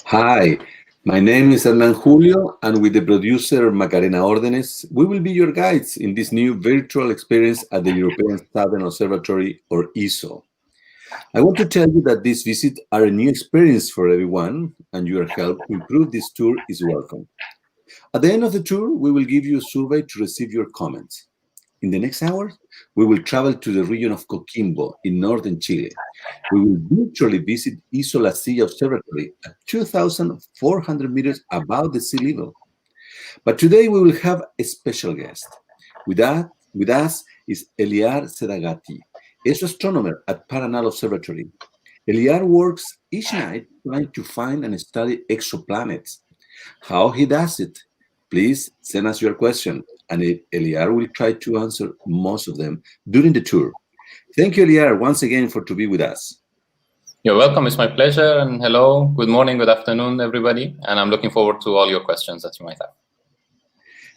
Hi, my name is Hernan Julio, and with the producer Macarena Órdenes, we will be your guides in this new virtual experience at the European Southern Observatory, or ESO. I want to tell you that these visits are a new experience for everyone, and your help to improve this tour is welcome. At the end of the tour, we will give you a survey to receive your comments. In the next hour, we will travel to the region of Coquimbo in northern Chile. We will virtually visit La Silla Observatory at 2,400 meters above the sea level. But today we will have a special guest. With us is Elyar Sedaghati, ESO astronomer at Paranal Observatory. Elyar works each night trying to find and study exoplanets. How he does it? Please send us your question, and Elyar will try to answer most of them during the tour. Thank you, Elyar, once again for to be with us. You're welcome. It's my pleasure. And hello, good morning, good afternoon, everybody. And I'm looking forward to all your questions that you might have.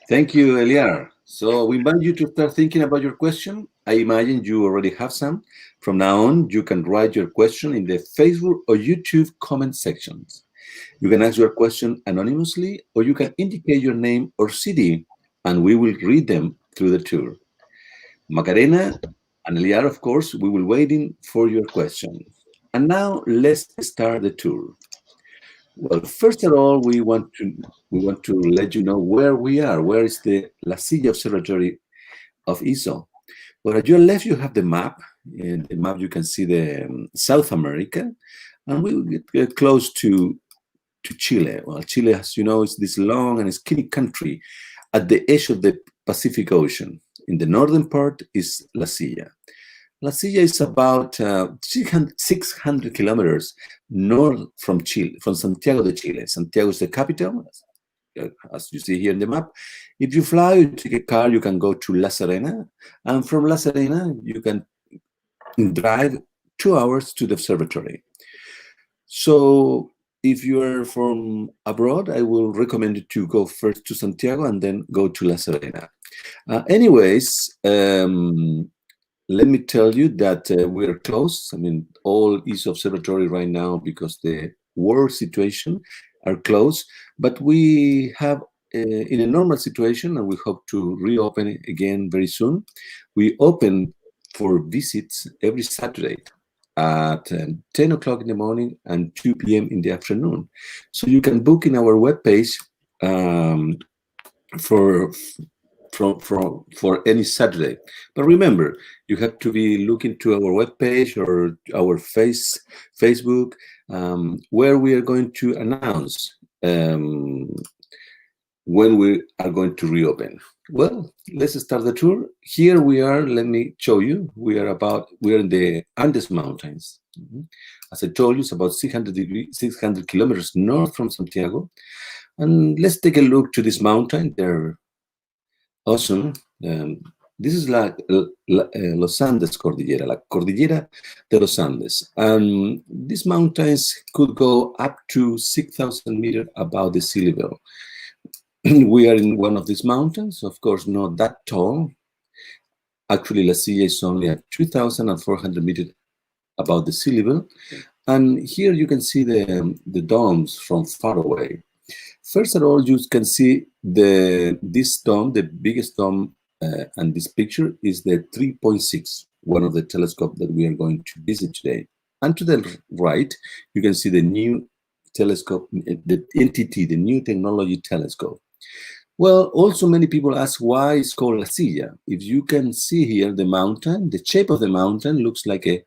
Thank you, Elyar. So we invite you to start thinking about your question. I imagine you already have some. From now on, you can write your question in the Facebook or YouTube comment sections. You can ask your question anonymously, or you can indicate your name or city, and we will read them through the tour. Macarena and Elyar, of course, we will waiting for your question. And now let's start the tour. Well, first of all, we want to let you know where we are. Where is the La Silla Observatory of ESO? Well, at your left, you have the map. In the map, you can see the South America, and we will get close to Chile. Well, Chile, as you know, is this long and skinny country at the edge of the Pacific Ocean. In the northern part is La Silla. La Silla is about 600 kilometers north from Chile, from Santiago de Chile. Santiago is the capital, as you see here in the map. If you fly, you take a car, you can go to La Serena, and from La Serena, you can drive 2 hours to the observatory. So if you are from abroad, I will recommend you to go first to Santiago and then go to La Serena. Let me tell you that we're close. I mean, all ESO observatory right now, because the war situation, are closed. But we have, in a normal situation, and we hope to reopen it again very soon, we open for visits every Saturday at 10 o'clock in the morning and 2 p.m. in the afternoon. So you can book in our webpage for any Saturday. But remember, you have to be looking to our webpage or our Facebook, where we are going to announce when we are going to reopen. Well, let's start the tour. Here we are. Let me show you. We are in the Andes Mountains. As I told you, it's about 600 kilometers north from Santiago. And let's take a look to this mountain. They're awesome. This is Los Andes Cordillera, la Cordillera de los Andes. And these mountains could go up to 6,000 meters above the sea level. We are in one of these mountains, of course, not that tall. Actually, La Silla is only at 2,400 meters above the sea level. And here you can see the domes from far away. First of all, you can see this dome, the biggest dome, and this picture is the 3.6, one of the telescopes that we are going to visit today. And to the right, you can see the new telescope, the NTT, the New Technology Telescope. Well, also many people ask why it's called La Silla. If you can see here the mountain, the shape of the mountain looks like a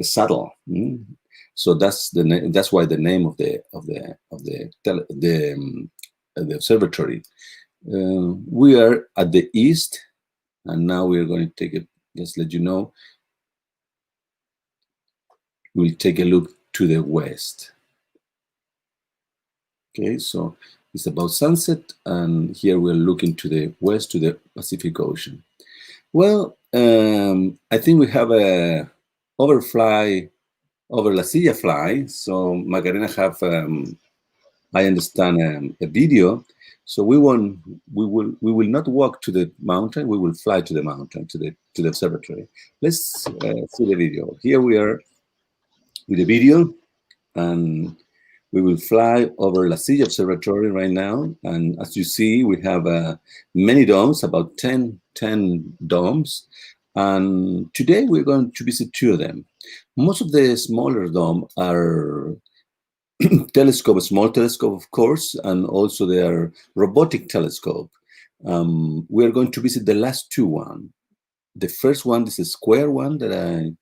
saddle. So that's why the name of the observatory. We are at the east, and now we are going to take it. Just let you know. We'll take a look to the west. Okay, so it's about sunset, and here we're looking to the west, to the Pacific Ocean. Well, I think we have a overfly over La Silla fly. So Macarena have, I understand, a video. So we will not walk to the mountain. We will fly to the mountain, to the observatory. Let's see the video. Here we are with the video, and We will fly over La Silla Observatory right now. And as you see, we have many domes, about 10 domes. And today we're going to visit two of them. Most of the smaller dome are telescope, small telescope, of course, and also they are robotic telescope. We are going to visit the last two one. The first one is a square one that I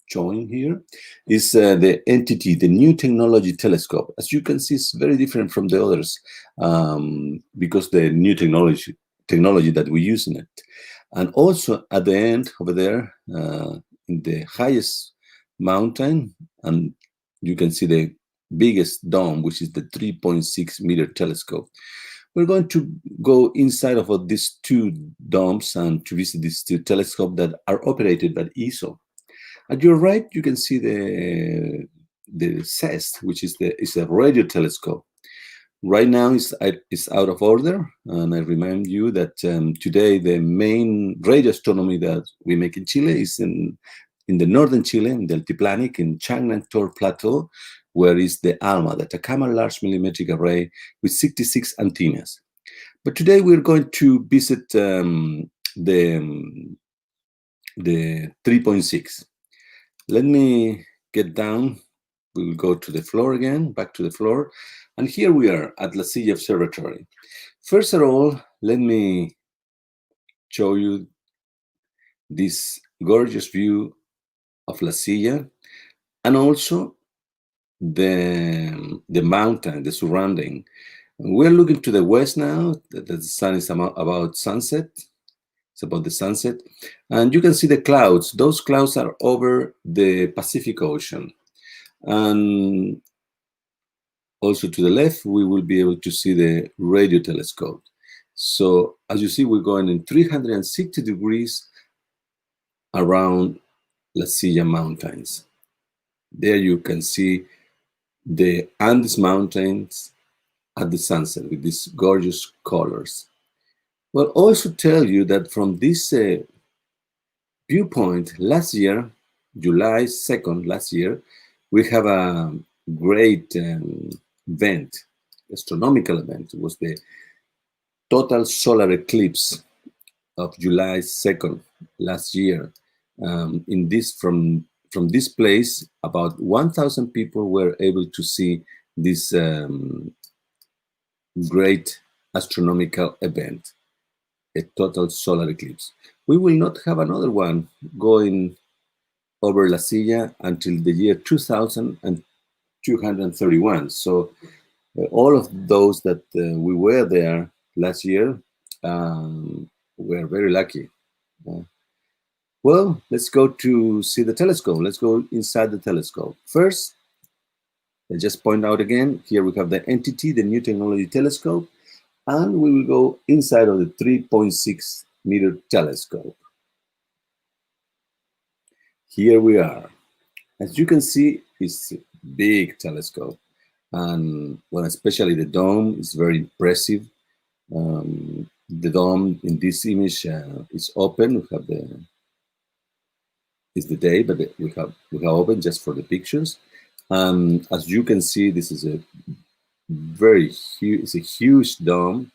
showing here is the entity, the new technology telescope. As you can see, it's very different from the others because the new technology that we use in it. And also at the end over there, in the highest mountain, and you can see the biggest dome, which is the 3.6 meter telescope. We're going to go inside of these two domes and to visit these two telescopes that are operated by ESO. At your right, you can see the CEST, which is a radio telescope. Right now, it's out of order, and I remind you that today the main radio astronomy that we make in Chile is in the northern Chile, in the Altiplanic, in Changnan-Tor Plateau, where is the ALMA, the Atacama Large Millimetric Array, with 66 antennas. But today we're going to visit the 3.6. Let me get down. We'll go to the floor again, back to the floor. And here we are at La Silla Observatory. First of all, let me show you this gorgeous view of La Silla and also the mountain, the surrounding. We're looking to the west now. The sun is about sunset. It's about the sunset. And you can see the clouds. Those clouds are over the Pacific Ocean. And also to the left, we will be able to see the radio telescope. So as you see, we're going in 360 degrees around La Silla Mountains. There you can see the Andes Mountains at the sunset with these gorgeous colors. Well, also tell you that from this viewpoint last year, July 2nd last year, we have a great event, astronomical event. It was the total solar eclipse of July 2nd last year. In this from this place, about 1,000 people were able to see this great astronomical event, a total solar eclipse. We will not have another one going over La Silla until the year 2231. So all of those that we were there last year were very lucky. Well, let's go to see the telescope. Let's go inside the telescope. First, I'll just point out again, here we have the entity, the new technology telescope, and we will go inside of the 3.6 meter telescope. Here we are. As you can see, it's a big telescope. And well, especially the dome is very impressive. The dome in this image is open. We have it's the day, but we have open just for the pictures. As you can see, this is a very huge. It's a huge dome.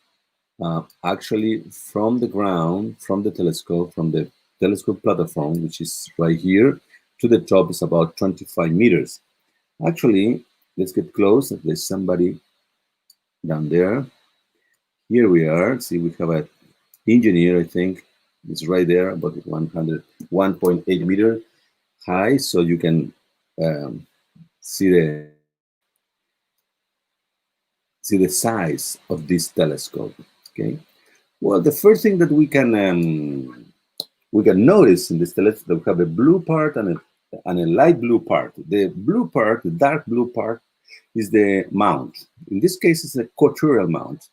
Actually, from the ground, from the telescope platform, which is right here, to the top is about 25 meters. Actually, let's get close. There's somebody down there. Here we are. See, we have an engineer, I think. It's right there, about 1.8 meter high. So you can see the size of this telescope. Okay. Well, the first thing that we can notice in this telescope, that we have a blue part and a light blue part. The blue part, the dark blue part, is the mount. In this case, it's a quaternion mount.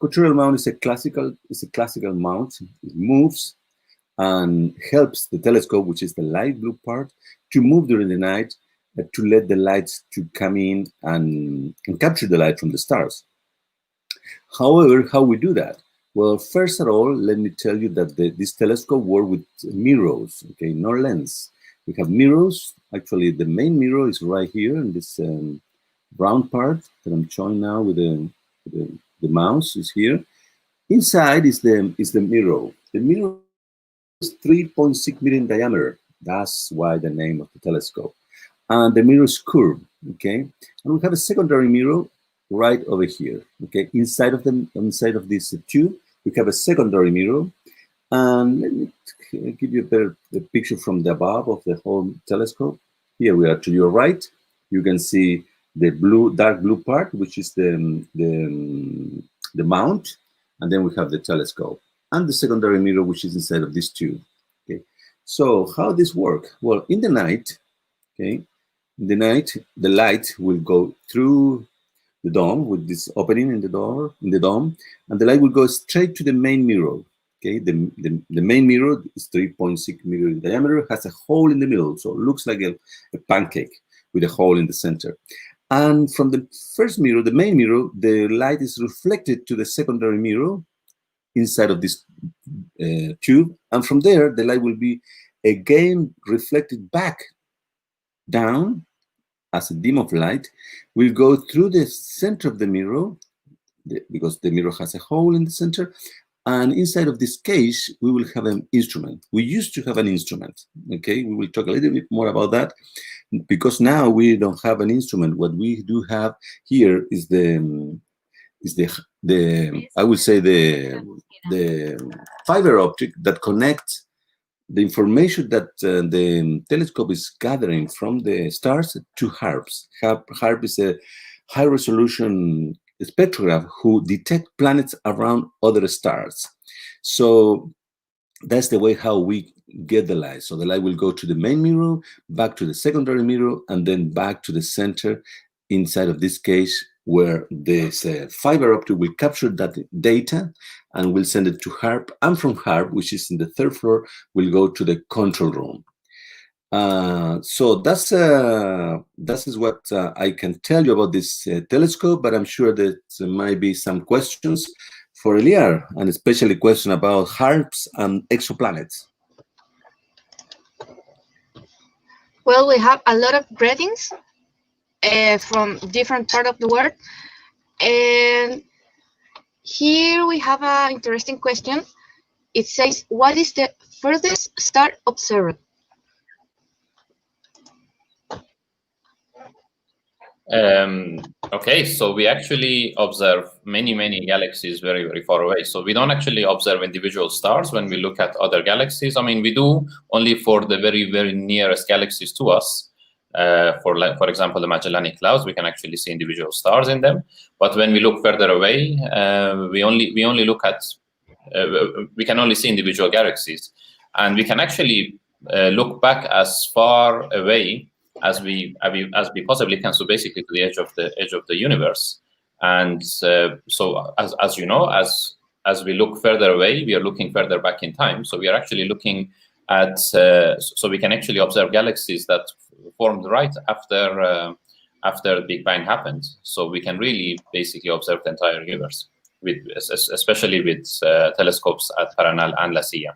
Quaternion mount is a classical mount. It moves and helps the telescope, which is the light blue part, to move during the night to let the lights to come in and capture the light from the stars. However, how we do that? Well, first of all, let me tell you that this telescope works with mirrors, okay, no lens. We have mirrors. Actually, the main mirror is right here in this brown part that I'm showing now with the mouse is here. Inside is the mirror. The mirror is 3.6 meters in diameter. That's why the name of the telescope. And the mirror is curved, okay? And we have a secondary mirror right over here, okay? Inside of this tube, we have a secondary mirror. And let me give you a better picture from the above of the whole telescope. Here we are to your right. You can see the dark blue part, which is the mount. And then we have the telescope and the secondary mirror, which is inside of this tube. Okay. So how this work? Well, in the night, okay, in the night, the light will go through the dome with this opening in the dome, and the light will go straight to the main mirror. Okay, the main mirror is 3.6 meters in diameter, has a hole in the middle, so it looks like a pancake with a hole in the center. And from the first mirror, the main mirror, the light is reflected to the secondary mirror inside of this tube, and from there, the light will be again reflected back down as a beam of light, will go through the center of the mirror, because the mirror has a hole in the center, and inside of this case, we will have an instrument. We used to have an instrument, okay? We will talk a little bit more about that, because now we don't have an instrument. What we do have here is the I would say the fiber optic that connects the information that the telescope is gathering from the stars to HARPS. HARP is a high-resolution spectrograph who detect planets around other stars. So that's the way how we get the light. So the light will go to the main mirror, back to the secondary mirror, and then back to the center inside of this case, where this fiber optic will capture that data and will send it to HARP, and from HARP, which is in the third floor, will go to the control room. So that's is what I can tell you about this telescope, but I'm sure that there might be some questions for Elyar, and especially question about HARPs and exoplanets. Well, we have a lot of greetings from different parts of the world. And here we have an interesting question. It says, what is the furthest star observed? Okay, so we actually observe many galaxies very, very far away. So we don't actually observe individual stars when we look at other galaxies. I mean, we do only for the very, very nearest galaxies to us. For example, the Magellanic Clouds, we can actually see individual stars in them. But when we look further away, we only look at we can only see individual galaxies, and we can actually look back as far away as we possibly can. So basically, to the edge of the universe. And so, as you know, as we look further away, we are looking further back in time. So we are actually looking at so we can actually observe galaxies that formed right after the Big Bang happened. So we can really basically observe the entire universe, especially with telescopes at Paranal and La Silla.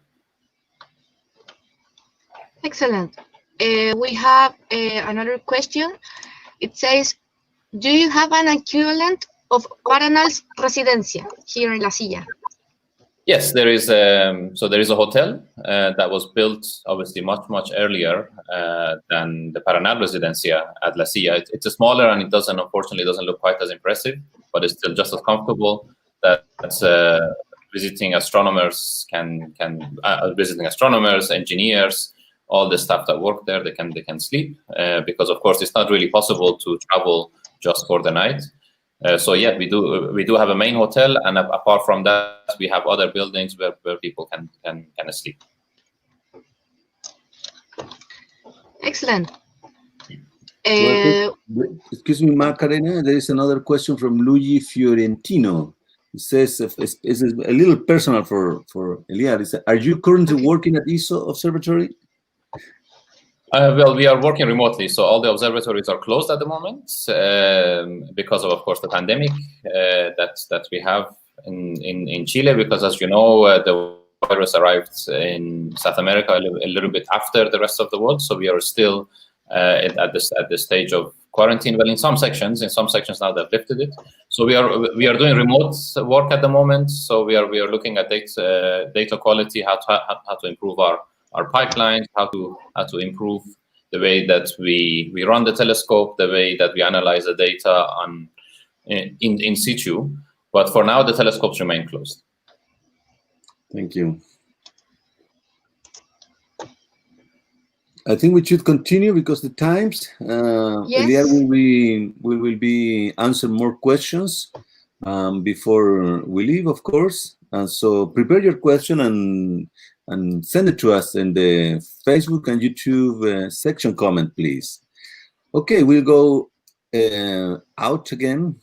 Excellent. We have another question. It says, do you have an equivalent of Paranal's Residencia here in La Silla? Yes, there is. So there is a hotel that was built obviously much earlier than the Paranal Residencia at La Silla. It's smaller, and unfortunately doesn't look quite as impressive, but it's still just as comfortable. That visiting astronomers visiting astronomers, engineers, all the staff that work there, they can sleep because of course it's not really possible to travel just for the night. So yeah, we do have a main hotel, and apart from that, we have other buildings where people can sleep. Excellent. Excuse me, Macarena. There is another question from Luigi Fiorentino. It says, it's a little personal for Elyar. It says, are you currently working at ESO Observatory? Well, we are working remotely, so all the observatories are closed at the moment because of course, the pandemic that we have in Chile. Because, as you know, the virus arrived in South America a little bit after the rest of the world, so we are still at the stage of quarantine. Well, in some sections now they've lifted it. So we are doing remote work at the moment. So we are looking at data quality, how to improve our pipelines, how to improve the way that we run the telescope, the way that we analyze the data in situ. But for now, the telescopes remain closed. Thank you. I think we should continue because the times. Yes. Elyar will be answer more questions before we leave, of course. And so prepare your question and send it to us in the Facebook and YouTube section comment, please. Okay, we'll go out again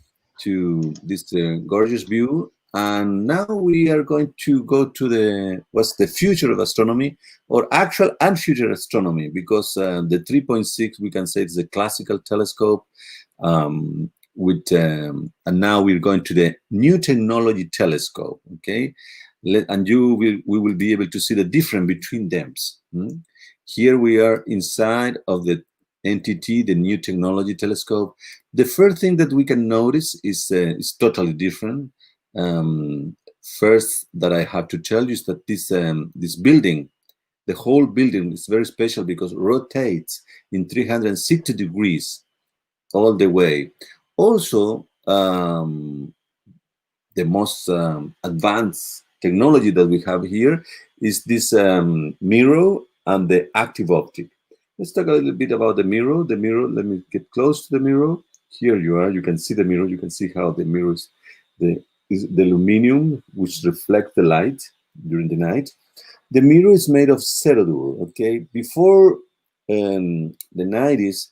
to this gorgeous view. And now we are going to go to what's the future of astronomy, or actual and future astronomy, because the 3.6 we can say it's a classical telescope, and now we're going to the new technology telescope. Okay, and we will be able to see the difference between them. Here we are inside of the entity, the new technology telescope. The first thing that we can notice is totally different. First that I have to tell you is that this building, the whole building, is very special because it rotates in 360 degrees all the way. Also, the most advanced technology that we have here is this mirror and the active optic. Let's talk a little bit about the mirror. The mirror, let me get close to the mirror. Here you are. You can see the mirror. You can see how the mirror is the aluminum, which reflects the light during the night. The mirror is made of Sedaghati. Okay, before the 90s,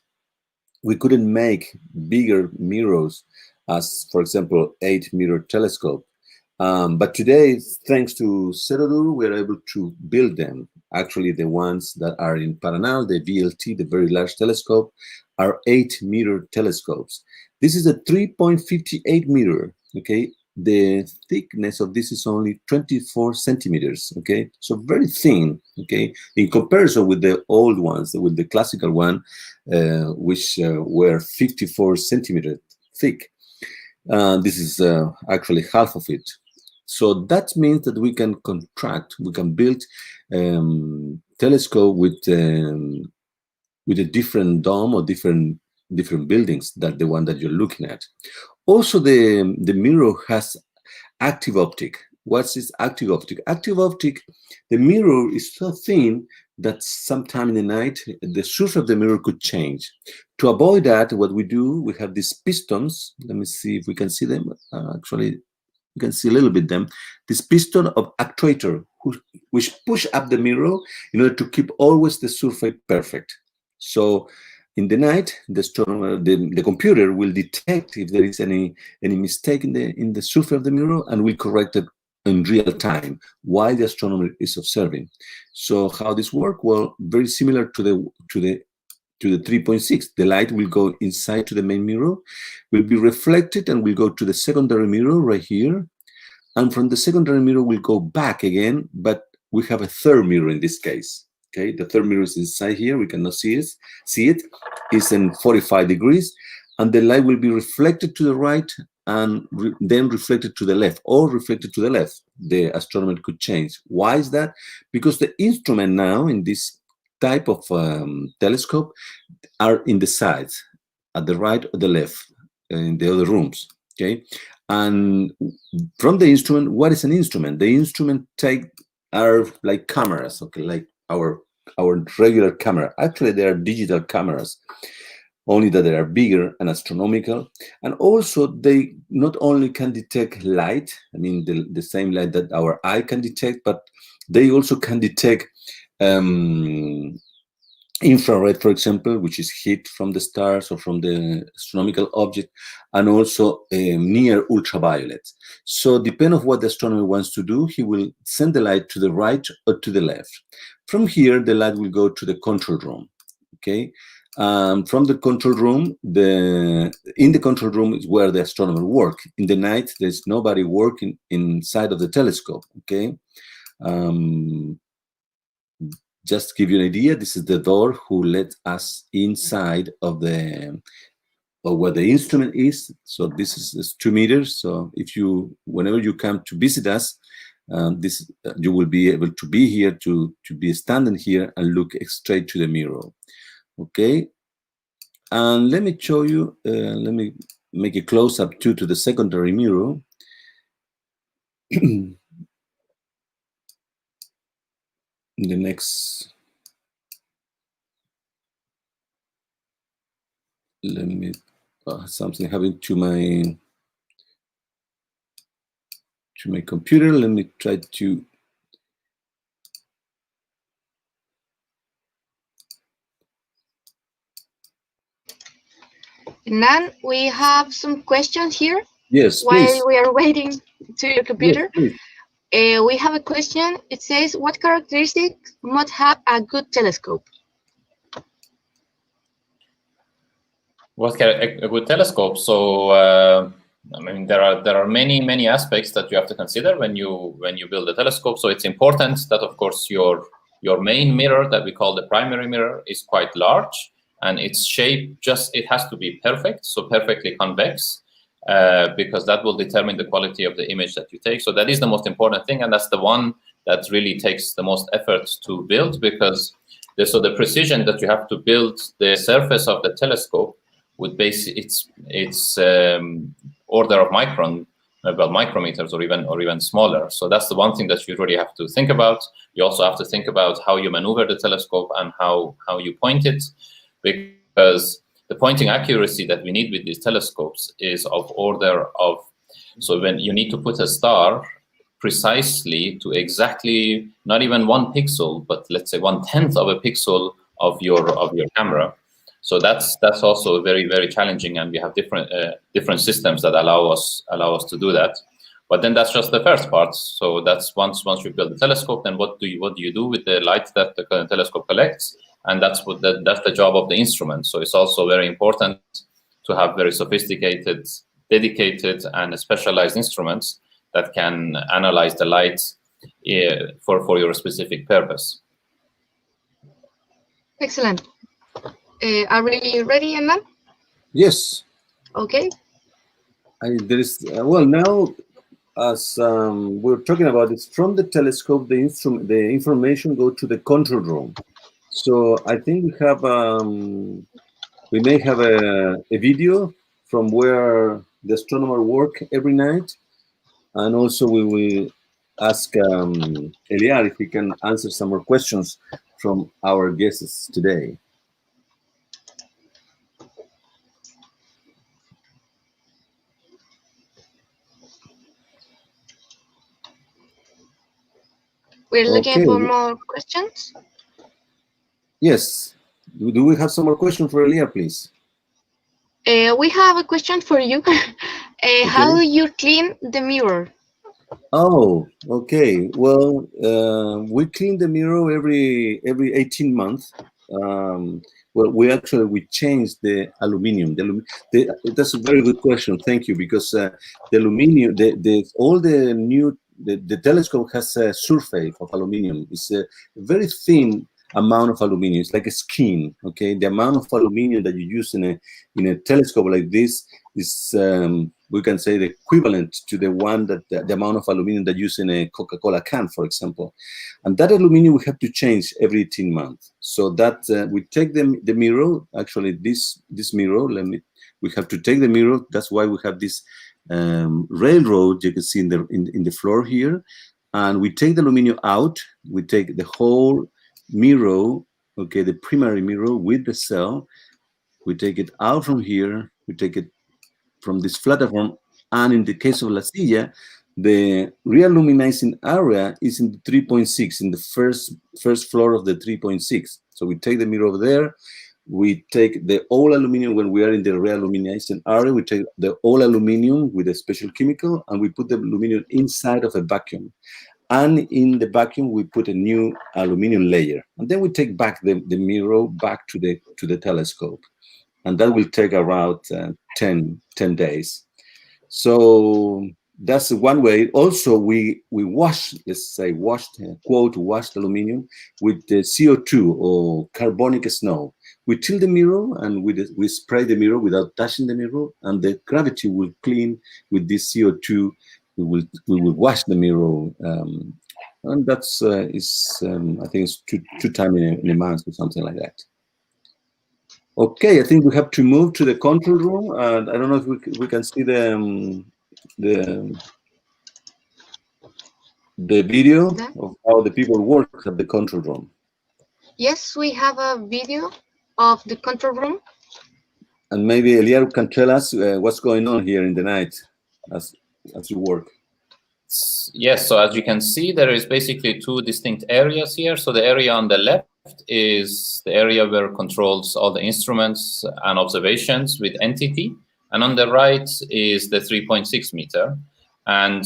we couldn't make bigger mirrors as, for example, 8-mirror telescope. But today, thanks to Sedaghati, we're able to build them. Actually, the ones that are in Paranal, the VLT, the Very Large Telescope, are 8-mirror telescopes. This is a 3.58 meter. Okay, the thickness of this is only 24 centimeters. Okay, so very thin. Okay, in comparison with the old ones, with the classical one, which were 54 centimeters thick. This is actually half of it. So that means that we can build telescope with a different dome or different buildings than the one that you're looking at. Also, the mirror has active optic. What is active optic? Active optic, the mirror is so thin that sometime in the night, the surface of the mirror could change. To avoid that, what we do, we have these pistons. Let me see if we can see them. Actually, you can see a little bit them. This piston of actuator, which push up the mirror in order to keep always the surface perfect. So in the night, the astronomer, the computer will detect if there is any mistake in the surface of the mirror and will correct it in real time while the astronomer is observing. So how this works? Well, very similar to the 3.6. The light will go inside to the main mirror, will be reflected and will go to the secondary mirror right here. And from the secondary mirror will go back again, but we have a third mirror in this case. Okay, the third mirror is inside here. We cannot see it. It's in 45 degrees, and the light will be reflected to the right and then reflected to the left, or reflected to the left. The astronomer could change. Why is that? Because the instrument now in this type of telescope are in the sides, at the right or the left, in the other rooms. Okay, and from the instrument, what is an instrument? The instrument are like cameras. Okay, like our regular camera. Actually, they are digital cameras, only that they are bigger and astronomical. And also, they not only can detect light, I mean the same light that our eye can detect, but they also can detect infrared, for example, which is heat from the stars or from the astronomical object, and also near ultraviolet. So depending on what the astronomer wants to do, he will send the light to the right or to the left. From here, the light will go to the control room. Okay, from the control room, in the control room is where the astronomer work. In the night, there's nobody working inside of the telescope. Okay. Just to give you an idea, this is the door who let us inside of the or where the instrument is. So this is 2 meters. So if you, whenever you come to visit us, you will be able to be here, to be standing here and look straight to the mirror. Okay, and let me show you. Let me make a close up to the secondary mirror. The next. Let me. Something happened to my computer. Let me try to. Nan, we have some questions here. Yes, while please. we are waiting to your computer. Yes, please. We have a question. It says, what characteristics must have a good telescope? A good telescope? So I mean, there are many aspects that you have to consider when you build a telescope. So it's important that, of course, your main mirror that we call the primary mirror is quite large, and its shape it has to be perfect, so perfectly convex, because that will determine the quality of the image that you take. So that is the most important thing, and that's the one that really takes the most effort to build, because the precision that you have to build the surface of the telescope with its order of micron, well, micrometers or even smaller. So that's the one thing that you really have to think about. You also have to think about how you maneuver the telescope and how you point it, because the pointing accuracy that we need with these telescopes is of order of, so when you need to put a star precisely to exactly, not even 1 pixel, but let's say 1/10 of a pixel of your camera. So that's also very, very challenging, and we have different systems that allow us to do that. But then that's just the first part. So that's once you build the telescope, then what do you do with the light that the telescope collects? And that's the job of the instrument. So it's also very important to have very sophisticated, dedicated, and specialized instruments that can analyze the light for your specific purpose. Excellent. Are we ready, Anna? Yes. Okay. There is well, now, as we're talking about, it's from the telescope. The information go to the control room. So I think we may have a video from where the astronomer work every night, and also we will ask Elyar if he can answer some more questions from our guests today. We're looking for more questions. Yes. Do we have some more questions for Elyar, please? We have a question for you. Okay. How do you clean the mirror? Oh, okay. Well, we clean the mirror every 18 months. Well, we change the aluminum. That's a very good question. Thank you, because the aluminum, the telescope has a surface of aluminum. It's a very thin amount of aluminum. It's like a skin. Okay, the amount of aluminum that you use in a telescope like this is we can say the equivalent to the one that the amount of aluminum that you use in a Coca-Cola can, for example. And that aluminum we have to change every 18 months. So that we take the mirror. Actually, this mirror. We have to take the mirror. That's why we have this railroad you can see in the floor here, and we take the aluminum out. We take the whole mirror, okay, the primary mirror with the cell. We take it out from here. We take it from this platform, and in the case of La Silla, the realuminizing area is in the 3.6, in the first floor of the 3.6. So we take the mirror over there. We take the all aluminum when we are in the realuminizing area. We take the all aluminum with a special chemical, and we put the aluminum inside of a vacuum. And in the vacuum, we put a new aluminum layer, and then we take back the mirror back to the telescope, and that will take around 10 days. So that's one way. Also, we wash, let's say, washed aluminum with the CO2 or carbonic snow. we tilt the mirror and we spray the mirror without touching the mirror, and the gravity will clean with this CO2. We will wash the mirror, and that's I think it's two times in a month or something like that. Okay, I think we have to move to the control room, and I don't know if we can see the video of how the people work at the control room. Yes, we have a video of the control room. And maybe Elyar can tell us what's going on here in the night as you work. Yes, so as you can see, there is basically two distinct areas here. So the area on the left is the area where it controls all the instruments and observations with entity. And on the right is the 3.6 meter. And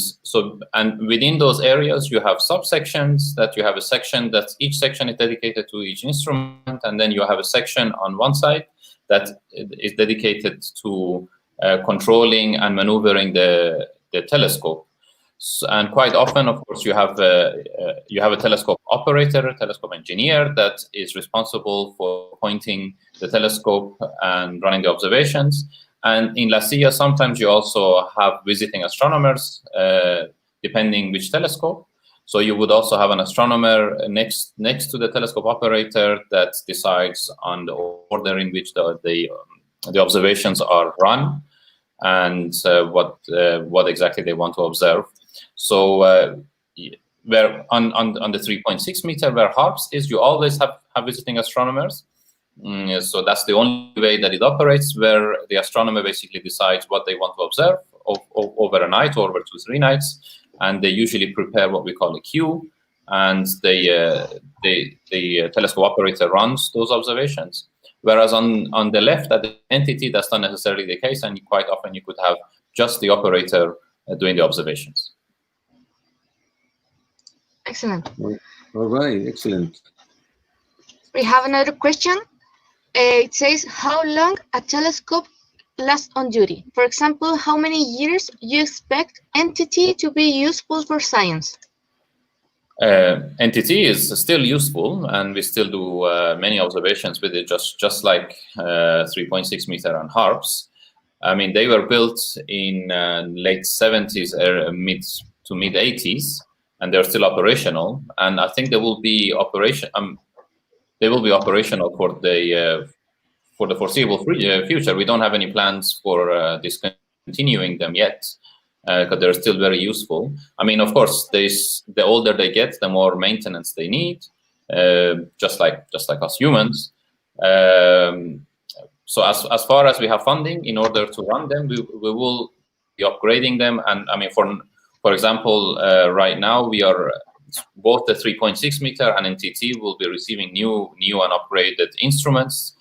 within those areas, you have subsections that you have a section that each section is dedicated to each instrument. And then you have a section on one side that is dedicated to controlling and maneuvering the telescope. So, and quite often, of course, you have a telescope operator, a telescope engineer that is responsible for pointing the telescope and running the observations. And in La Silla, sometimes you also have visiting astronomers, depending which telescope. So you would also have an astronomer next to the telescope operator that decides on the order in which the observations are run and what exactly they want to observe. So where on the 3.6 meter where HARPS is, you always have visiting astronomers. So that's the only way that it operates, where the astronomer basically decides what they want to observe over a night or over 2-3 nights, and they usually prepare what we call a queue, and the telescope operator runs those observations. Whereas on the left at the entity, that's not necessarily the case, and quite often you could have just the operator doing the observations. Excellent. All right, excellent. We have another question. It says, how long a telescope lasts on duty? For example, how many years you expect entity to be useful for science? Entity is still useful, and we still do many observations with it, just like 3.6 meter and HARPS. I mean, they were built in late 70s, mid 80s, and they're still operational. And I think they will be operational for the foreseeable future. We don't have any plans for discontinuing them yet, because they're still very useful. I mean, of course, the older they get, the more maintenance they need, just like us humans. So as far as we have funding in order to run them, we will be upgrading them. And I mean, for example, right now we are both the 3.6 meter and NTT will be receiving new and upgraded instruments.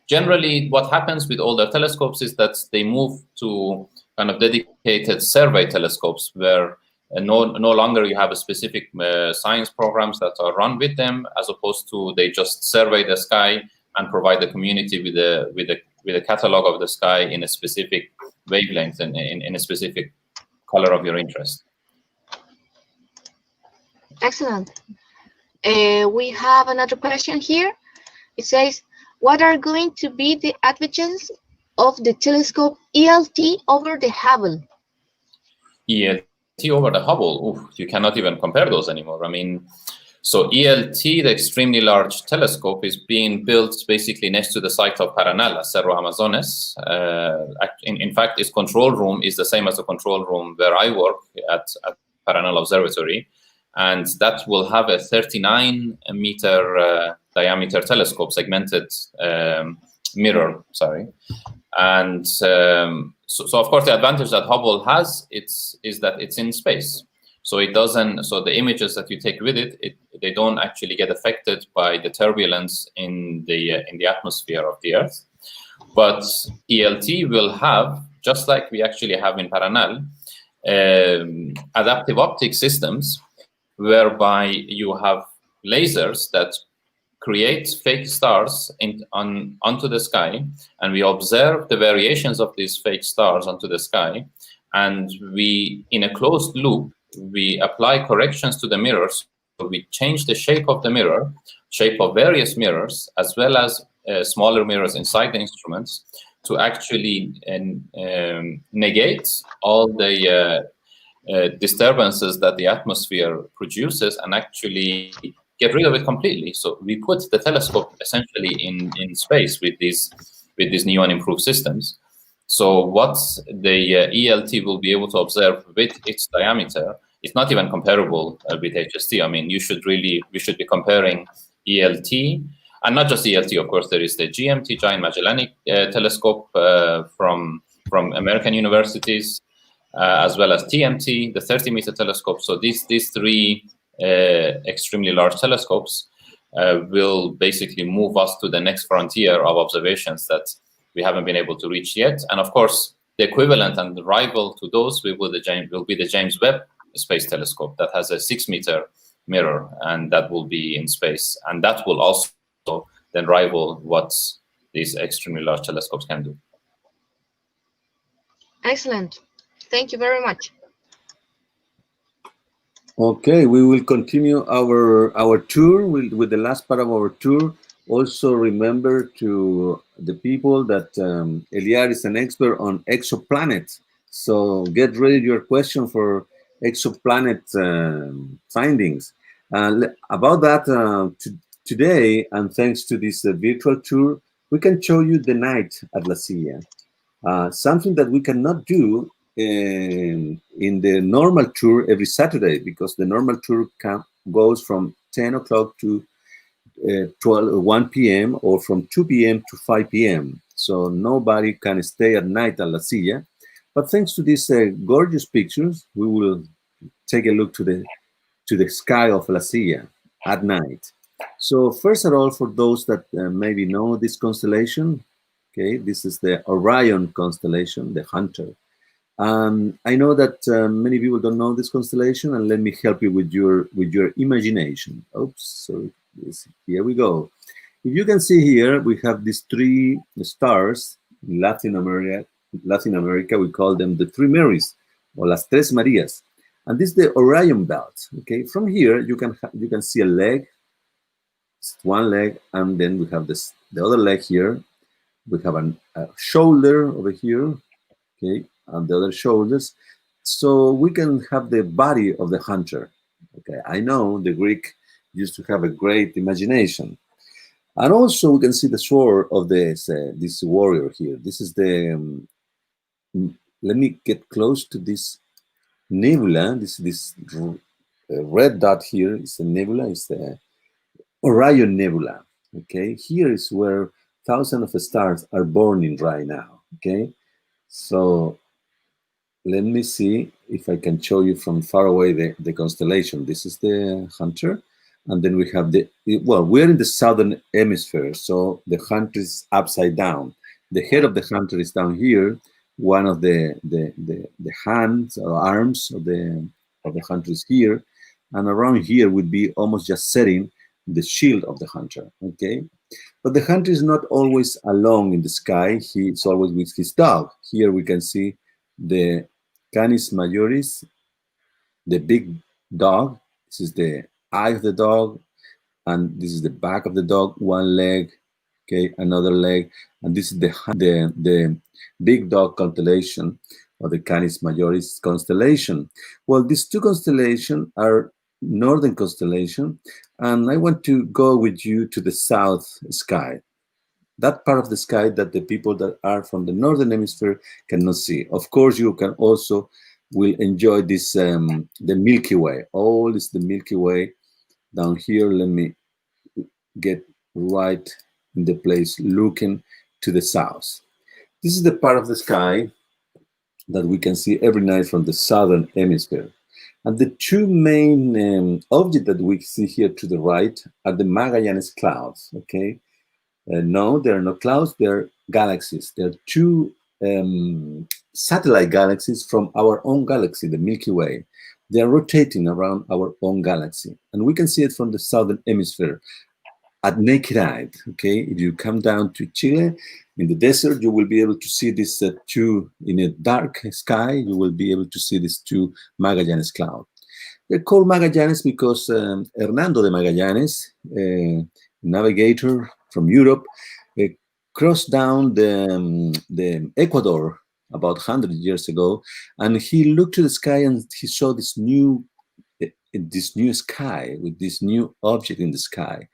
Generally, what happens with older telescopes is that they move to kind of dedicated survey telescopes, where no longer you have a specific science programs that are run with them, as opposed to they just survey the sky and provide the community with a catalog of the sky in a specific wavelength and in a specific color of your interest. Excellent. We have another question here. It says, what are going to be the advantages of the telescope ELT over the Hubble? ELT over the Hubble, oof, you cannot even compare those anymore. I mean, so ELT, the extremely large telescope, is being built basically next to the site of Paranal, Cerro Amazones. In fact, its control room is the same as the control room where I work at Paranal Observatory. And that will have a 39-meter diameter telescope, segmented mirror, sorry. And so of course, the advantage that Hubble has is that it's in space. So it doesn't. So the images that you take with it, they don't actually get affected by the turbulence in the atmosphere of the Earth. But ELT will have, just like we actually have in Paranal, adaptive optic systems, whereby you have lasers that create fake stars onto the sky, and we observe the variations of these fake stars onto the sky, and we, in a closed loop, we apply corrections to the mirrors. So we change the shape of the mirror, shape of various mirrors, as well as smaller mirrors inside the instruments to actually negate all the disturbances that the atmosphere produces and actually get rid of it completely. So we put the telescope essentially in space with these new and improved systems. So what the ELT will be able to observe with its diameter is not even comparable with HST. I mean, we should be comparing ELT, and not just ELT, of course. There is the GMT, Giant Magellanic Telescope from American universities, as well as TMT, the 30-meter telescope. So these three extremely large telescopes will basically move us to the next frontier of observations that we haven't been able to reach yet. And of course, the equivalent and the rival to those will be the James Webb Space Telescope that has a 6-meter mirror, and that will be in space. And that will also then rival what these extremely large telescopes can do. Excellent. Thank you very much. Okay, we will continue our tour with the last part of our tour. Also remember to the people that Elyar is an expert on exoplanets. So get ready your question for exoplanet findings. About that today, and thanks to this virtual tour, we can show you the night at La Silla. Something that we cannot do in the normal tour every Saturday, because the normal tour goes from 10 o'clock to 1 p.m. or from 2 p.m. to 5 p.m. So nobody can stay at night at La Silla. But thanks to these gorgeous pictures, we will take a look to the sky of La Silla at night. So first of all, for those that maybe know this constellation, okay, this is the Orion constellation, the Hunter. I know that many people don't know this constellation, and let me help you with your imagination. Oops, so here we go. If you can see here, we have these three stars in Latin America. We call them the Three Marys, or Las Tres Marías, and this is the Orion belt. Okay, from here you can see a leg, one leg, and then we have the other leg here. We have a shoulder over here, okay, and the other shoulders. So we can have the body of the hunter. Okay, I know the Greek used to have a great imagination. And also we can see the sword of this warrior here. This is the, let me get close to this nebula. This red dot here is a nebula, it's the Orion Nebula. Okay, here is where thousands of stars are burning right now. Okay, so let me see if I can show you from far away the constellation. This is the Hunter, and then we have we're in the southern hemisphere, so the Hunter is upside down. The head of the Hunter is down here. One of the hands or arms of the Hunter is here, and around here would be almost just setting the shield of the Hunter. Okay, but the Hunter is not always alone in the sky. He's always with his dog. Here we can see the Canis Majoris, the big dog. This is the eye of the dog, and this is the back of the dog, one leg, okay, another leg, and this is the big dog constellation, or the Canis Majoris constellation. Well, these two constellations are northern constellation, and I want to go with you to the south sky. That part of the sky that the people that are from the northern hemisphere cannot see. Of course, you can also will enjoy this the Milky Way. All is the Milky Way down here. Let me get right in the place looking to the south. This is the part of the sky that we can see every night from the southern hemisphere. And the two main objects that we see here to the right are the Magallanes clouds. Okay. No, there are no clouds, they're galaxies. There are two satellite galaxies from our own galaxy, the Milky Way. They are rotating around our own galaxy. And we can see it from the southern hemisphere at naked eye. Okay, if you come down to Chile, in the desert, you will be able to see these two, in a dark sky, you will be able to see these two Magallanes clouds. They're called Magallanes because Hernando de Magallanes, navigator from Europe, crossed down the Ecuador about 100 years ago, and he looked to the sky and he saw this new sky with this new object in the sky.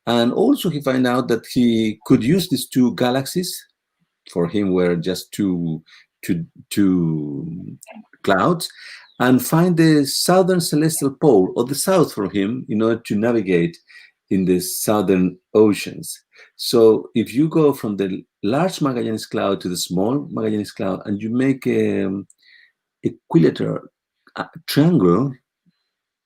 And also he found out that he could use these two galaxies. For him were just two clouds, and find the southern celestial pole or the south for him in order to navigate in the southern oceans. So if you go from the large Magellanes Cloud to the small Magellanes Cloud and you make an equilateral triangle,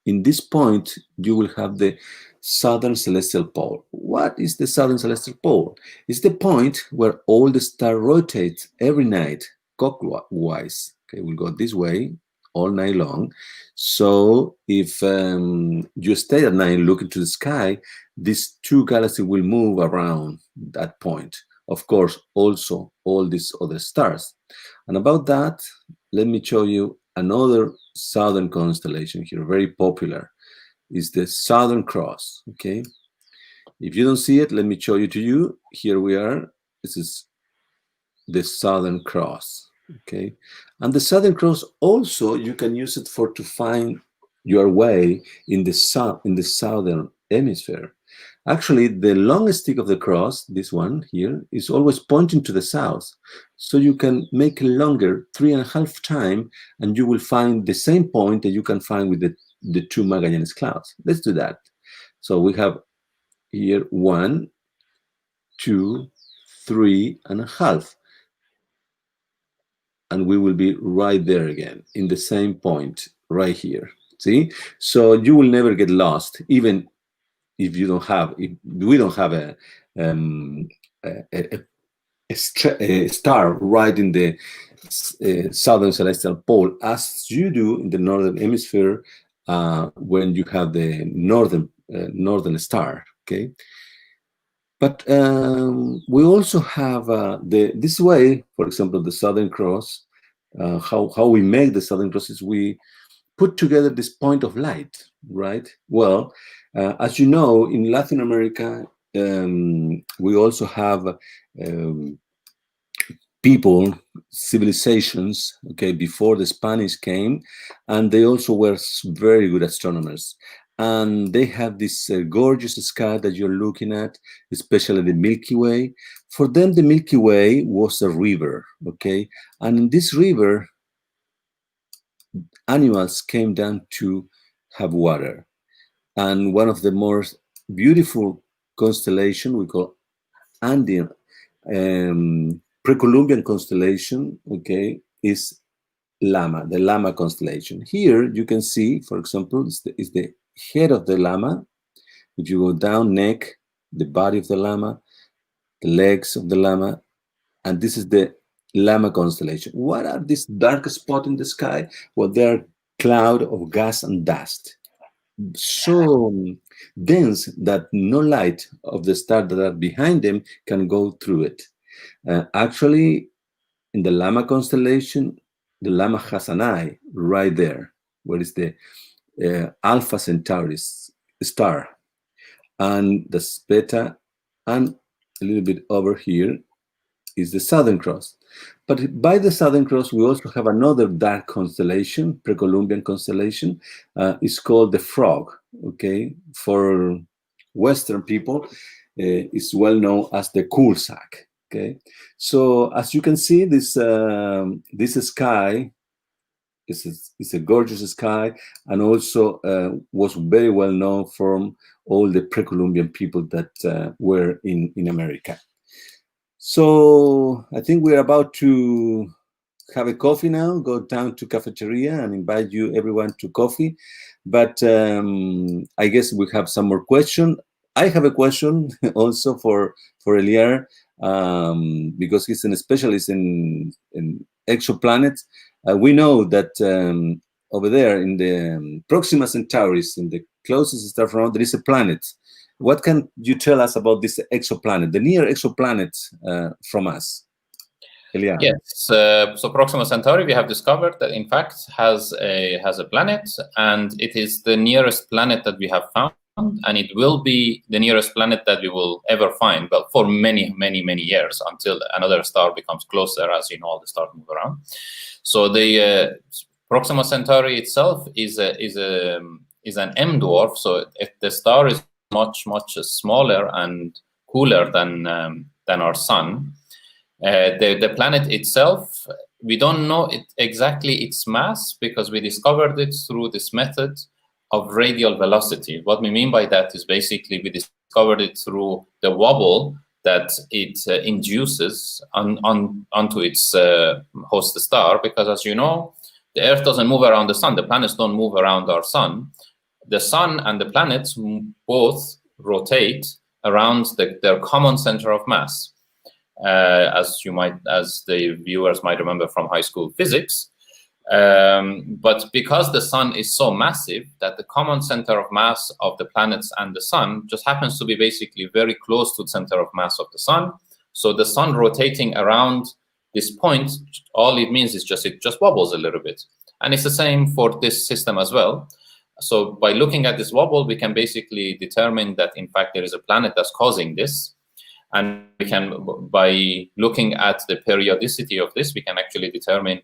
in this point you will have the southern celestial pole. What is the southern celestial pole? It's the point where all the stars rotate every night clockwise. Okay, we'll go this way all night long. So if you stay at night looking to the sky, these two galaxies will move around that point. Of course, also all these other stars. And about that, let me show you another southern constellation here, very popular. Is the Southern Cross. Okay, if you don't see it, let me show it to you. Here we are. This is the Southern Cross. Okay, and the Southern Cross also you can use it to find your way in the southern hemisphere. Actually, the longest stick of the cross, this one here, is always pointing to the south. So you can make it longer 3.5 times, and you will find the same point that you can find with the two Magellanes clouds. Let's do that. So we have here 1, 2, 3.5. And we will be right there again in the same point right here. See? So you will never get lost, even if we don't have a star right in the southern celestial pole, as you do in the northern hemisphere when you have the northern star. Okay, but we also have this way. For example, the Southern Cross. How we make the Southern Cross is we put together this point of light, right? Well, as you know, in Latin America, we also have people, civilizations, okay, before the Spanish came, and they also were very good astronomers. And they have this gorgeous sky that you're looking at, especially the Milky Way. For them, the Milky Way was a river, okay? And in this river, animals came down to have water. And one of the most beautiful constellation we call Andean Pre-Columbian constellation, okay, is Llama, the Llama constellation. Here you can see, for example, is the head of the llama. If you go down, neck, the body of the llama, the legs of the llama, and this is the Llama constellation. What are these dark spots in the sky? Well, they are cloud of gas and dust, so dense that no light of the stars that are behind them can go through it. Actually, in the Llama constellation, the Llama has an eye right there, where is the Alpha Centauri star, and the Beta, and a little bit over here is the Southern Cross. But by the Southern Cross, we also have another dark constellation, Pre-Columbian constellation. It's called the Frog. Okay, for Western people, it's well known as the Coolsack. Okay, so as you can see, this sky is a gorgeous sky, and also was very well known from all the Pre-Columbian people that were in America. So I think we're about to have a coffee now, go down to Cafeteria and invite you everyone to coffee. But I guess we have some more questions. I have a question also for Elyar, because he's a specialist in exoplanets. We know that over there in the Proxima Centauri, in the closest star from, there is a planet. What can you tell us about this exoplanet, the near exoplanet from us? Elyar. Yes, so Proxima Centauri, we have discovered that in fact has a planet, and it is the nearest planet that we have found. and it will be the nearest planet that we will ever find, well, for many, many, many years, until another star becomes closer. As you know, all the stars move around. So the Proxima Centauri itself is an M dwarf, so the star is much smaller and cooler than our sun. The planet itself, we don't know exactly its mass, because we discovered it through this method of radial velocity. What we mean by that is basically we discovered it through the wobble that it induces onto its host star, because as you know, the Earth doesn't move around the sun. The planets don't move around our sun. The sun and the planets both rotate around their common center of mass. As the viewers might remember from high school physics. But because the sun is so massive that the common center of mass of the planets and the sun just happens to be basically very close to the center of mass of the sun. So the sun rotating around this point, all it means is it just wobbles a little bit. And it's the same for this system as well. So by looking at this wobble, we can basically determine that in fact there is a planet that's causing this. And we can, by looking at the periodicity of this, we can actually determine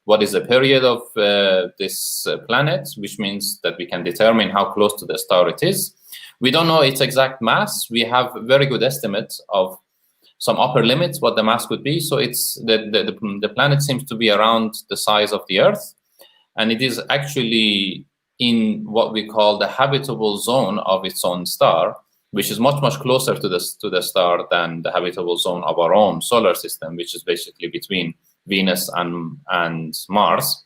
what is the period of this planet, which means that we can determine how close to the star it is. We don't know its exact mass. We have a very good estimate of some upper limits, what the mass could be. So it's the planet seems to be around the size of the Earth, and it is actually in what we call the habitable zone of its own star, which is much closer to the star than the habitable zone of our own solar system, which is basically between Venus and Mars.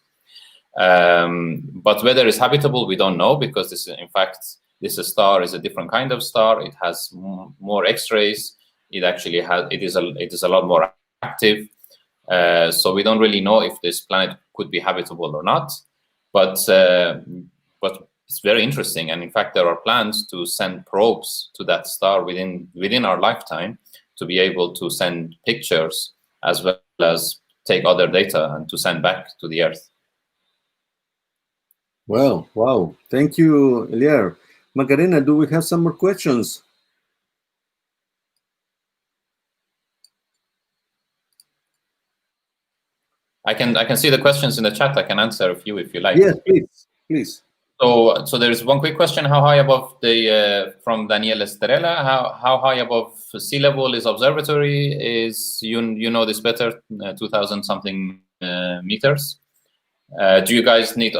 But whether it's habitable, we don't know, because this star is a different kind of star. It has more X-rays. It is a lot more active. So we don't really know if this planet could be habitable or not. But it's very interesting, and in fact, there are plans to send probes to that star within our lifetime to be able to send pictures as well as take other data and to send back to the Earth. Well, wow! Thank you, Elyar. Macarena, do we have some more questions? I can see the questions in the chat. I can answer a few if you like. Yes, please. So there is one quick question: how high above from Daniel Estrella? How high above sea level is Observatory? Is you know this better? 2,000 something meters. Do you guys need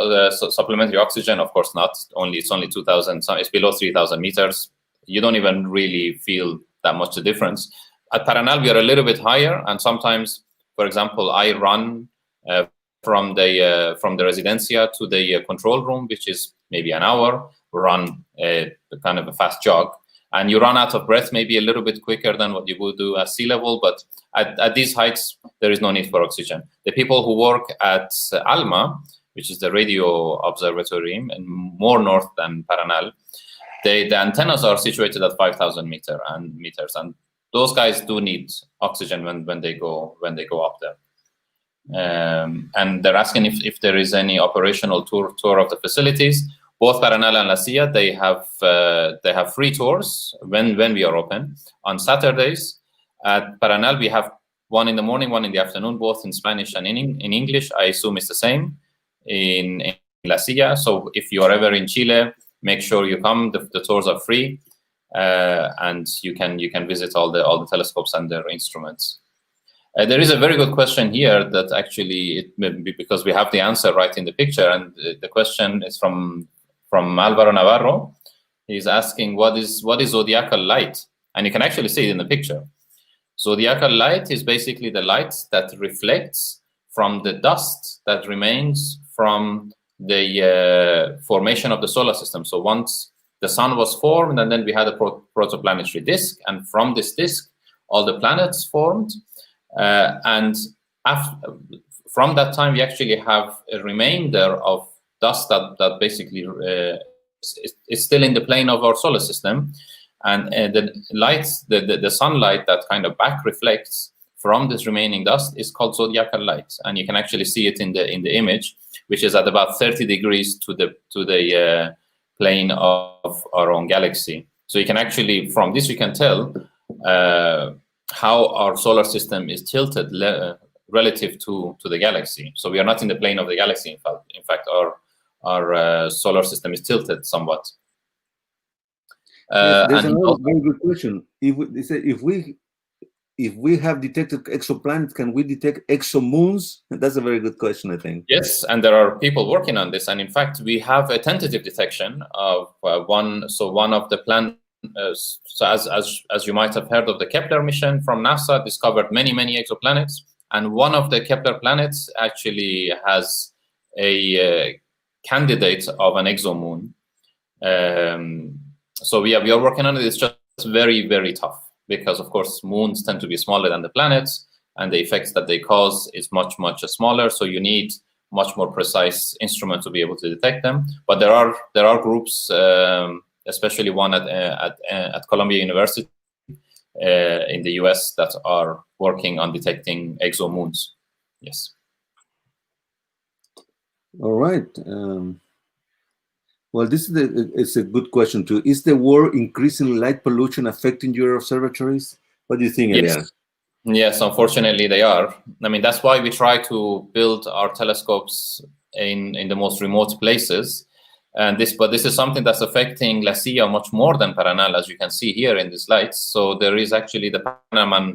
supplementary oxygen? Of course not. It's only 2,000. So it's below 3,000 meters. You don't even really feel that much a difference. At Paranal, we are a little bit higher, and sometimes, for example, I run from the residencia to the control room, which is maybe an hour. Run kind of a fast jog, and you run out of breath maybe a little bit quicker than what you would do at sea level. But at these heights, there is no need for oxygen. The people who work at ALMA, which is the radio observatory, and more north than Paranal, the antennas are situated at 5,000 meters, and those guys do need oxygen when they go up there. And they're asking if there is any operational tour of the facilities. Both Paranal and La Silla, they have free tours when we are open. On Saturdays at Paranal, we have one in the morning, one in the afternoon, both in Spanish and in English. I assume it's the same in La Silla. So if you are ever in Chile, make sure you come. The tours are free, and you can visit all the telescopes and their instruments. There is a very good question here that actually, because we have the answer right in the picture, and the question is from Alvaro Navarro. He's asking what is zodiacal light, and you can actually see it in the picture. Zodiacal light is basically the light that reflects from the dust that remains from the formation of the solar system. So once the sun was formed, and then we had a protoplanetary disk, and from this disk, all the planets formed. And from that time, we actually have a remainder of dust that basically is still in the plane of our solar system, and the sunlight that kind of back reflects from this remaining dust is called zodiacal light, and you can actually see it in the image, which is at about 30 degrees to the plane of our own galaxy. So you can actually, from this, you can tell how our solar system is tilted relative to the galaxy. So we are not in the plane of the galaxy. In fact, our solar system is tilted somewhat. Yes, there's another very good question. If we have detected exoplanets, can we detect exomoons? That's a very good question, I think. Yes, and there are people working on this. And in fact, we have a tentative detection of one. So one of the so as you might have heard of, the Kepler mission from NASA discovered many exoplanets, and one of the Kepler planets actually has a candidate of an exomoon. So we are working on it. It's just very tough, because of course moons tend to be smaller than the planets, and the effects that they cause is much smaller. So you need much more precise instruments to be able to detect them. But there are groups, especially one at Columbia University in the US, that are working on detecting exomoons. Yes. All right. Well, it's a good question too. Is the war increasing light pollution affecting your observatories? What do you think, Elyar? Yes, unfortunately they are. I mean, that's why we try to build our telescopes in the most remote places. But this is something that's affecting La Silla much more than Paranal, as you can see here in the slides. So there is actually the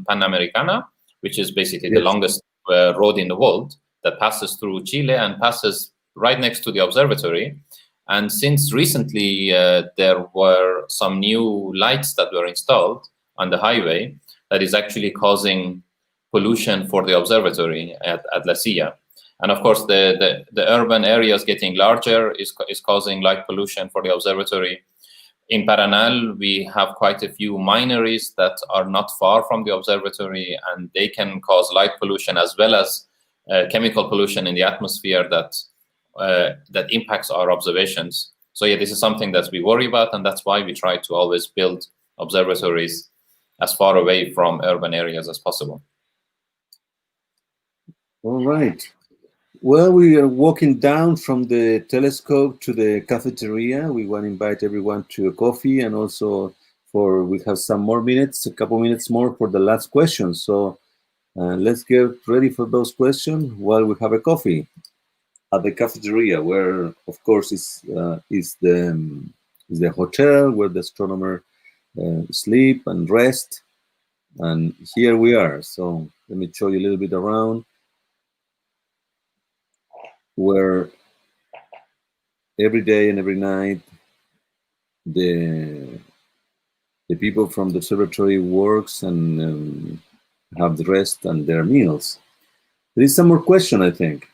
Panamericana, which is basically the longest road in the world, that passes through Chile and passes right next to the observatory. And since recently, there were some new lights that were installed on the highway that is actually causing pollution for the observatory at La Silla. And of course, the urban areas getting larger is causing light pollution for the observatory. In Paranal, we have quite a few minories that are not far from the observatory, and they can cause light pollution as well as chemical pollution in the atmosphere that impacts our observations. So yeah, this is something that we worry about, and that's why we try to always build observatories as far away from urban areas as possible. All right. Well, we are walking down from the telescope to the cafeteria. We want to invite everyone to a coffee, and also we have some more minutes, a couple minutes more for the last question. So let's get ready for those questions while we have a coffee at the cafeteria, where, of course, is the hotel where the astronomer sleep and rest. And here we are. So let me show you a little bit around, where every day and every night the people from the observatory works and have the rest and their meals. There is some more question, I think.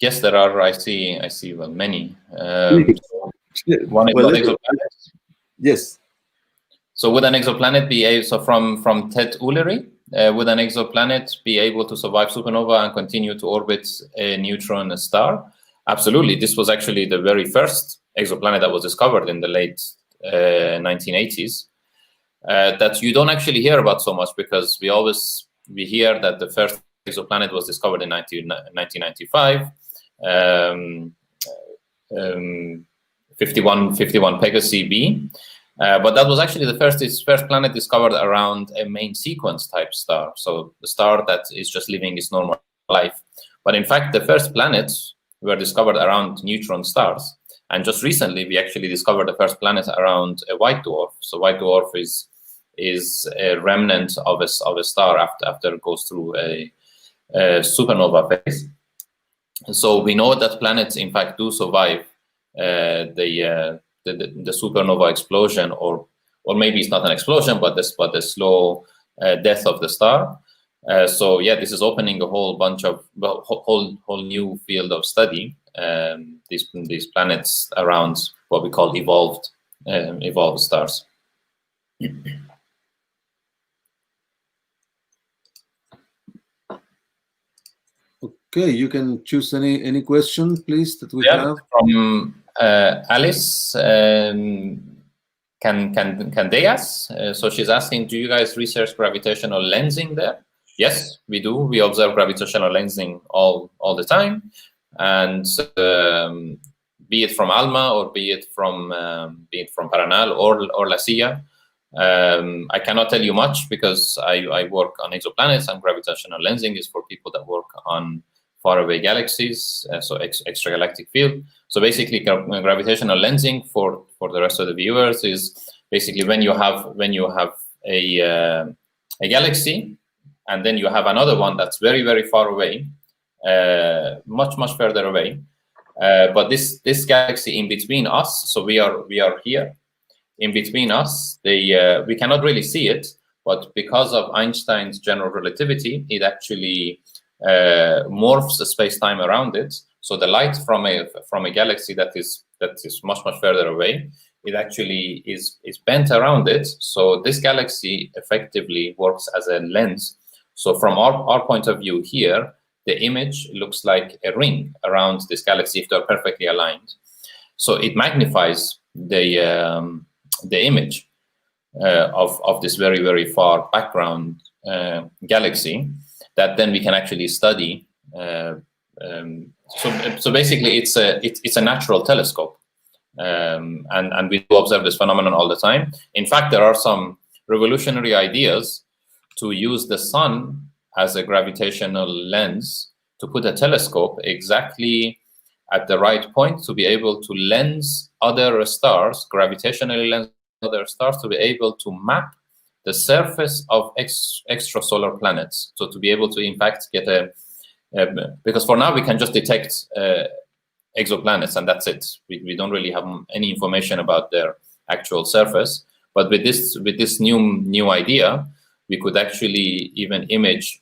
Yes, there are. I see. Well, many. Yes. So would an exoplanet be able? So from Ted Ullery, would an exoplanet be able to survive supernova and continue to orbit a neutron star? Absolutely. This was actually the very first exoplanet that was discovered in the late 1980s. That you don't actually hear about so much, because we hear that the first exoplanet was discovered in 1995. 51 Pegasi b, but that was actually the first planet discovered around a main sequence type star, so the star that is just living its normal life. But in fact, the first planets were discovered around neutron stars, and just recently we actually discovered the first planet around a white dwarf. So white dwarf is a remnant of a star after it goes through a supernova phase. So we know that planets, in fact, do survive the supernova explosion, or maybe it's not an explosion, but the slow death of the star. So yeah, this is opening a whole bunch of whole new field of study. These planets around what we call evolved stars. Okay, you can choose any question, please, that we have. From Alice Candeas. So she's asking, do you guys research gravitational lensing there? Yes, we do. We observe gravitational lensing all the time. and be it from ALMA or be it from Paranal or La Silla. I cannot tell you much because I work on exoplanets, and gravitational lensing is for people that work on faraway galaxies, so extragalactic field. So basically, gravitational lensing for the rest of the viewers is basically when you have a galaxy, and then you have another one that's very, very far away, much further away. But this galaxy in between us, so we are here. In between us, we cannot really see it, but because of Einstein's general relativity, it actually morphs the space-time around it. So the light from a galaxy that is much further away, it actually is bent around it. So this galaxy effectively works as a lens. So from our point of view here, the image looks like a ring around this galaxy if they're perfectly aligned. So it magnifies the image of this very, very far background galaxy that then we can actually study. So basically, it's a natural telescope, and we do observe this phenomenon all the time. In fact, there are some revolutionary ideas to use the sun as a gravitational lens, to put a telescope exactly at the right point to be able to lens other stars, gravitationally lens other stars, to be able to map the surface of extrasolar planets. So to be able to, in fact, get because for now we can just detect exoplanets and that's it. We don't really have any information about their actual surface. But with this new idea, we could actually even image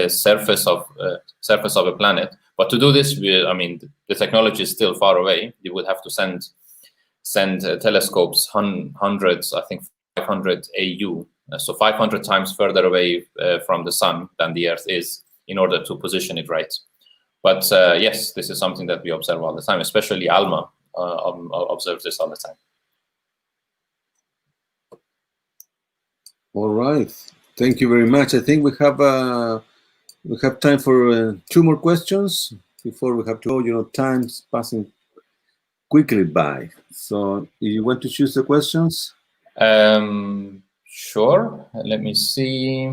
surface of a planet. But to do this, the technology is still far away. You would have to send telescopes hundreds, I think 500 AU, so 500 times further away from the sun than the Earth is, in order to position it right. But yes, this is something that we observe all the time, especially ALMA observes this all the time. All right, thank you very much. I think we have time for 2 more questions before we have to go. Time's passing quickly by. So if you want to choose the questions. Sure. Let me see.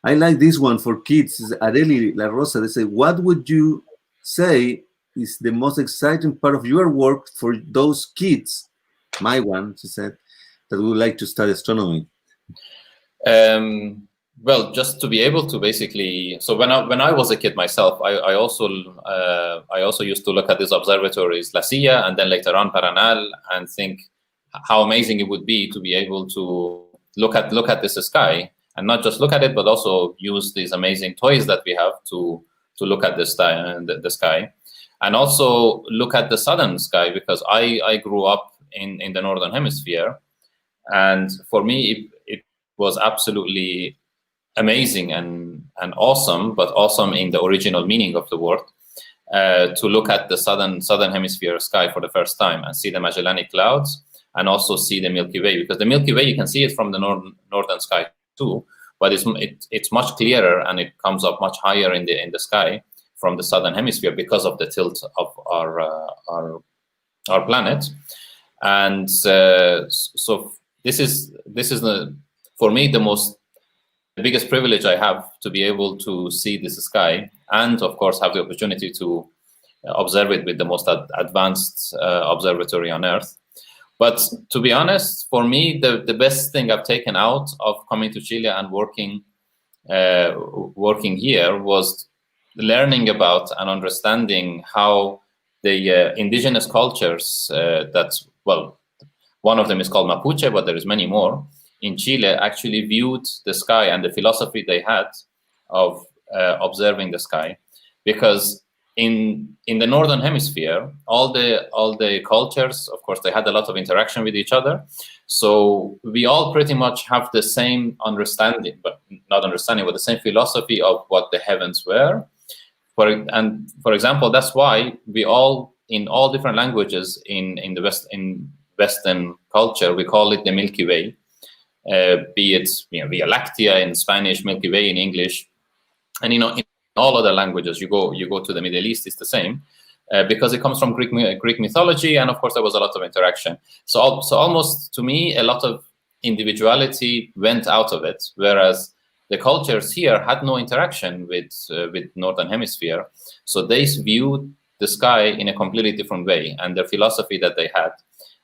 I like this one for kids. It's Areli La Rosa. They say, what would you say is the most exciting part of your work for those kids? My one, she said, that would like to study astronomy. Well, just to be able to basically. So when I was a kid myself, I also used to look at these observatories, La Silla, and then later on Paranal, and think how amazing it would be to be able to look at this sky, and not just look at it, but also use these amazing toys that we have to look at the sky, and also look at the southern sky, because I grew up in the northern hemisphere, and for me it was absolutely amazing and awesome, but awesome in the original meaning of the word, to look at the southern hemisphere sky for the first time and see the Magellanic Clouds, and also see the Milky Way, because the Milky Way, you can see it from the northern sky too, but it's much clearer and it comes up much higher in the sky from the southern hemisphere because of the tilt of our planet. And so this is for me the biggest privilege I have, to be able to see this sky, and of course have the opportunity to observe it with the most advanced observatory on Earth. But to be honest, for me, the best thing I've taken out of coming to Chile and working here was learning about and understanding how the indigenous cultures one of them is called Mapuche, but there is many more, in Chile actually viewed the sky, and the philosophy they had of observing the sky. Because in the northern hemisphere, all the cultures, of course, they had a lot of interaction with each other. So we all pretty much have the same understanding, but the same philosophy of what the heavens were. For example, that's why we all, in all different languages in Western culture, we call it the Milky Way. Be it Via Láctea in Spanish, Milky Way in English, and in all other languages. You go to the Middle East, it's the same, because it comes from Greek mythology, and of course there was a lot of interaction. So almost to me, a lot of individuality went out of it, whereas the cultures here had no interaction with Northern Hemisphere. So they viewed the sky in a completely different way, and their philosophy that they had.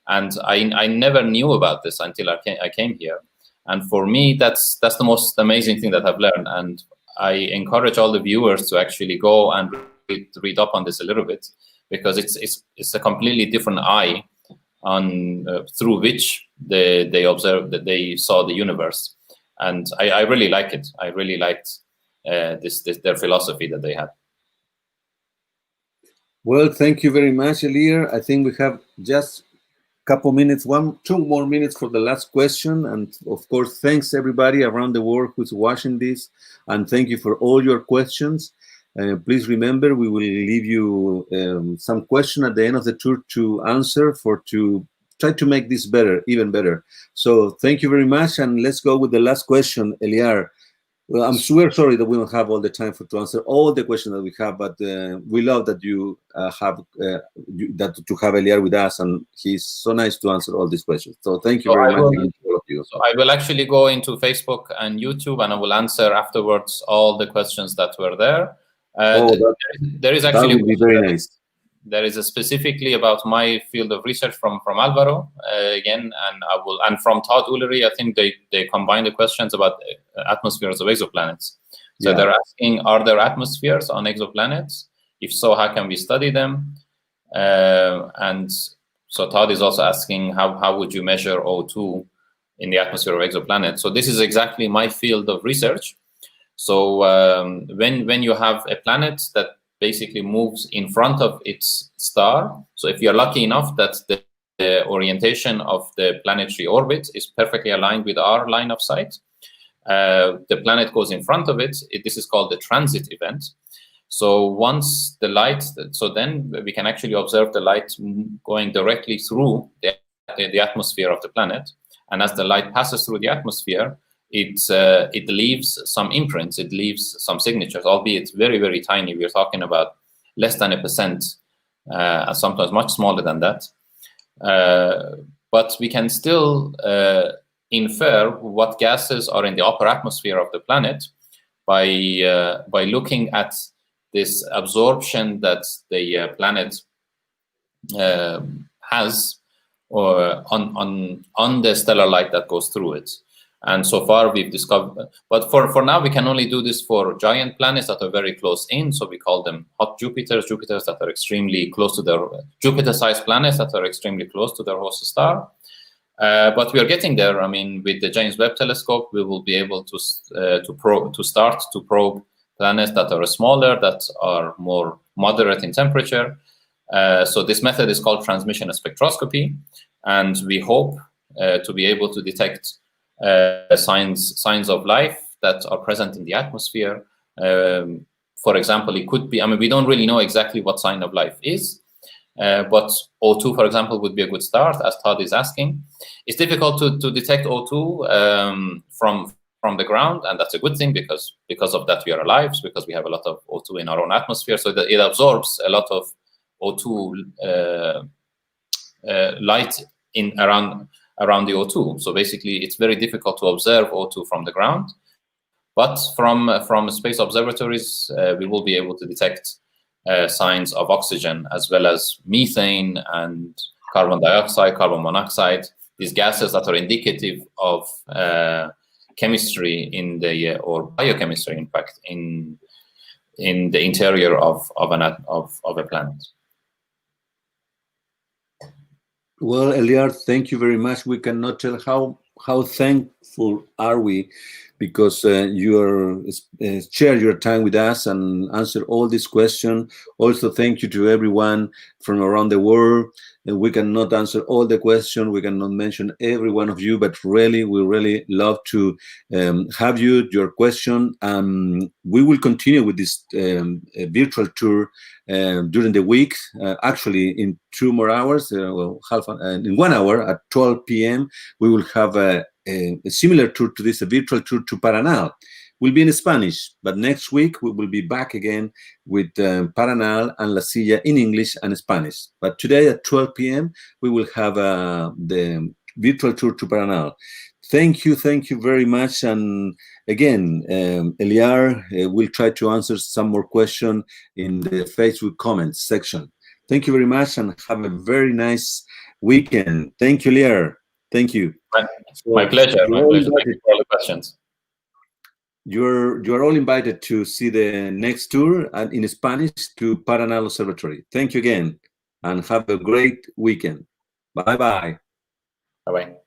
And I never knew about this until I came here. And for me, that's the most amazing thing that I've learned. And I encourage all the viewers to actually go and read up on this a little bit, because it's a completely different eye on through which they observed, that they saw the universe. And I really like it. I really liked their philosophy that they had. Well, thank you very much, Elyar. I think we have just couple minutes, 2 more minutes for the last question. And of course, thanks everybody around the world who's watching this. And thank you for all your questions. Please remember, we will leave you some question at the end of the tour to answer, to try to make this better, even better. So thank you very much. And let's go with the last question, Elyar. Well, I'm super sorry that we don't have all the time to answer all the questions that we have, but we love that you have Elyar with us, and he's so nice to answer all these questions. So thank you very much to all of you. So I will actually go into Facebook and YouTube, and I will answer afterwards all the questions that were there. There is actually, that would be very nice. There is specifically about my field of research from Alvaro again, and from Todd Ullery. I think they combine the questions about atmospheres of exoplanets. So they're asking, are there atmospheres on exoplanets? If so, how can we study them? And so Todd is also asking, how would you measure O2 in the atmosphere of exoplanets? So this is exactly my field of research. So when you have a planet that basically moves in front of its star, so if you're lucky enough that the orientation of the planetary orbit is perfectly aligned with our line of sight, the planet goes in front of it. This is called the transit event. So once the light, so then we can actually observe the light going directly through the atmosphere of the planet. And as the light passes through the atmosphere, it leaves some imprints, it leaves some signatures, albeit very, very tiny. We're talking about less than 1%, sometimes much smaller than that. But we can still infer what gases are in the upper atmosphere of the planet by looking at this absorption that the planet has on the stellar light that goes through it. And so far we've discovered, but for now we can only do this for giant planets that are very close in. So we call them hot Jupiters that are extremely close to their Jupiter-sized planets that are extremely close to their host star. But we are getting there. I mean, with the James Webb Telescope, we will be able to start to probe planets that are smaller, that are more moderate in temperature. So this method is called transmission spectroscopy, and we hope to be able to detect signs of life that are present in the atmosphere. For example, it could be, I mean, we don't really know exactly what sign of life is, but O2, for example, would be a good start, as Todd is asking. It's difficult to detect O2 from the ground, and that's a good thing, because of that we are alive, because we have a lot of O2 in our own atmosphere, so that it absorbs a lot of O2 light around the O2. So basically, it's very difficult to observe O2 from the ground. But from space observatories, we will be able to detect signs of oxygen, as well as methane and carbon dioxide, carbon monoxide, these gases that are indicative of chemistry or biochemistry, in fact, in the interior of a planet. Well, Elyar, thank you very much. We cannot tell how thankful are we, because you share your time with us and answer all these questions. Also, thank you to everyone from around the world. We cannot answer all the questions. We cannot mention every one of you, but really, we really love to have your question. We will continue with this virtual tour during the week. Actually, in 2 more hours, in 1 hour at 12 p.m., we will have a similar tour to this, a virtual tour to Paraná, will be in Spanish, but next week we will be back again with Paranal and La Silla in English and Spanish. But today at 12 p.m. we will have the virtual tour to Paranal. Thank you very much. And again, Elyar will try to answer some more questions in the Facebook comments section. Thank you very much and have a very nice weekend. Thank you, Elyar. Thank you. My pleasure. My pleasure. Thank you for all the questions. You're all invited to see the next tour in Spanish to Paranal Observatory. Thank you again and have a great weekend. Bye-bye. Bye-bye.